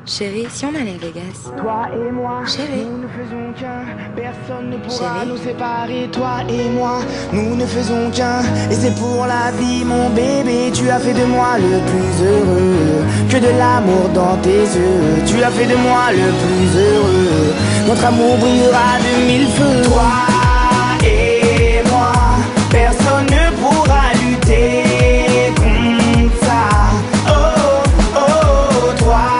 Chérie, si on allait à Vegas. Toi et moi, Chérie. nous ne faisons qu'un. Personne ne pourra Chérie. nous séparer. Toi et moi, nous ne faisons qu'un. Et c'est pour la vie, mon bébé. Tu as fait de moi le plus heureux. Que de l'amour dans tes yeux. Tu as fait de moi le plus heureux. Notre amour brillera de mille feux. Toi et moi, personne ne pourra lutter contre ça. Oh, oh, toi.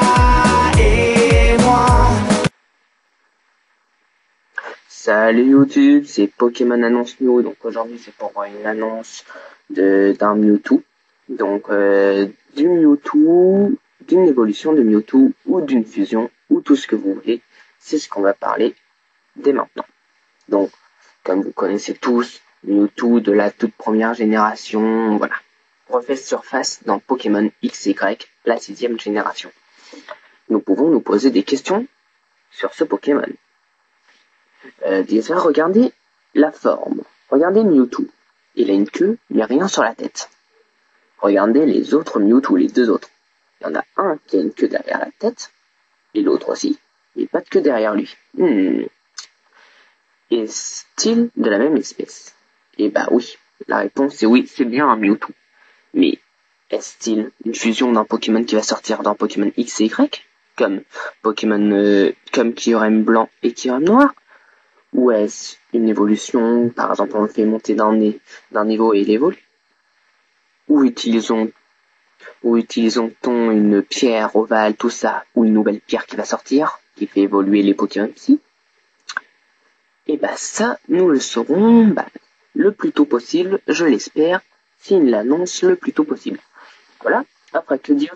Salut YouTube, c'est Pokémon Annonce Mew. Donc aujourd'hui c'est pour une annonce d'un Mewtwo. Donc du Mewtwo, d'une évolution de Mewtwo ou d'une fusion ou tout ce que vous voulez. C'est ce qu'on va parler dès maintenant. Donc comme vous connaissez tous, Mewtwo de la toute première génération, voilà, refait surface dans Pokémon XY, la 6e génération. Nous pouvons nous poser des questions sur ce Pokémon. Déjà, regardez la forme. Regardez Mewtwo. Il a une queue, mais rien sur la tête. Regardez les autres Mewtwo, les deux autres. Il y en a un qui a une queue derrière la tête, et l'autre aussi, mais pas de queue derrière lui. Est-il de la même espèce? Eh bah oui, la réponse est oui, c'est bien un Mewtwo. Mais est-il une fusion d'un Pokémon qui va sortir dans Pokémon X et Y, comme Pokémon comme Kyurem blanc et Kyurem noir? Ou est-ce une évolution, par exemple on le fait monter d'un niveau et il évolue? Ou utilisons-on une pierre ovale, tout ça, ou une nouvelle pierre qui va sortir, qui fait évoluer les Pokémon psy? Et bah ça, nous le saurons le plus tôt possible, je l'espère, s'il l'annonce le plus tôt possible. Voilà, après que dire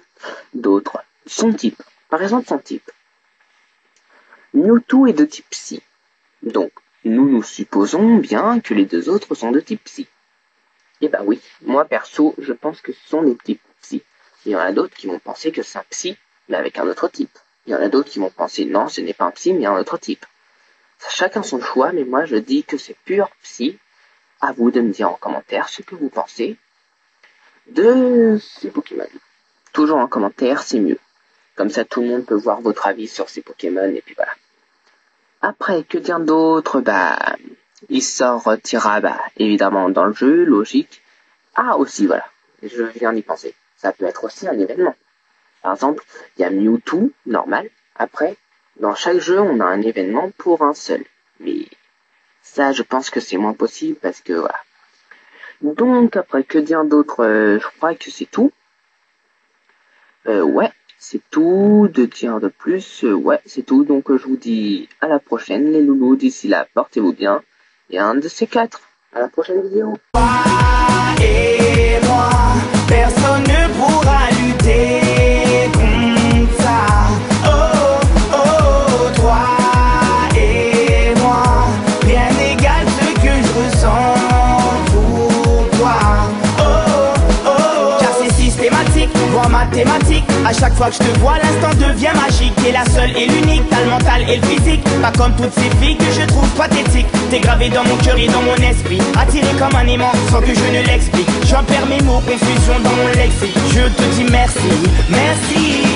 d'autre? Son type, par exemple son type. Mewtwo est de type psy. Donc, nous supposons bien que les deux autres sont de type psy. Et bah oui, moi perso, je pense que ce sont des types psy. Il y en a d'autres qui vont penser que c'est un psy, mais avec un autre type. Il y en a d'autres qui vont penser non, ce n'est pas un psy, mais un autre type. Chacun son choix, mais moi je dis que c'est pur psy. À vous de me dire en commentaire ce que vous pensez de ces Pokémon. Toujours en commentaire, c'est mieux. Comme ça, tout le monde peut voir votre avis sur ces Pokémon, et puis voilà. Après, que dire d'autre? Il sortira, évidemment, dans le jeu, logique. Ah, aussi, voilà, je viens d'y penser. Ça peut être aussi un événement. Par exemple, il y a Mewtwo, normal. Après, dans chaque jeu, on a un événement pour un seul. Mais ça, je pense que c'est moins possible parce que, voilà. Donc, après, que dire d'autre? Je crois que c'est tout. Ouais. C'est tout, de dire de plus, ouais, c'est tout, donc je vous dis à la prochaine les loulous, d'ici là, portez-vous bien, et un de ces quatre, à la prochaine vidéo. Toi et moi, personne ne pourra lutter contre ça. Oh, oh, toi et moi, rien n'égale ce que je ressens pour toi. Oh, oh, car c'est systématique, voire mathématique. À chaque fois que je te vois, l'instant devient magique. T'es la seule et l'unique, t'as le mental et le physique. Pas comme toutes ces filles que je trouve pathétiques. T'es gravé dans mon cœur et dans mon esprit, attiré comme un aimant sans que je ne l'explique. J'en perds mes mots, confusion dans mon lexique. Je te dis merci, merci.